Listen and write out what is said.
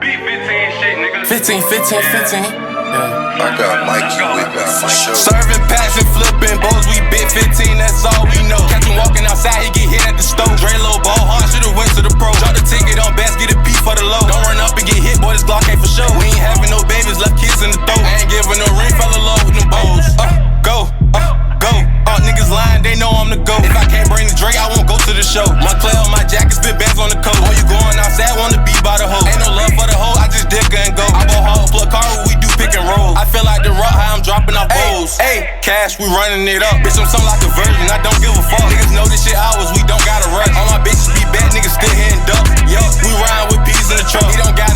15, 15, 15. Yeah. I got Mikey with me for sure. Serving packs and flipping bows, we bit 15, that's all we know. Catch him walking outside, he get hit at the stove. Drelo ball hard, should've went to the pro. Drop the ticket on best, get a P for the low. Don't run up and get hit, boy, this Glock ain't for sure. We ain't having no babies, left kids in the throat. I ain't giving no ring, fell in love with them bows. Go. Niggas lying, they know I'm the GOAT. If I can't bring the Drake, I won't go to the show. My clay on my jacket, spit bands on the coat. Boy, you going outside, wanna be by the hoe. Ain't no love for the hoe, I just dip and go. I bought hard plug car, we do pick and roll. I feel like the rock, how I'm dropping off bowls. Hey, cash, we running it up. Bitch, I'm something like a virgin, I don't give a fuck. Niggas know this shit ours, we don't gotta rush. All my bitches be bad, niggas still hitting duck. Yup, we ride with peas in the truck. He don't got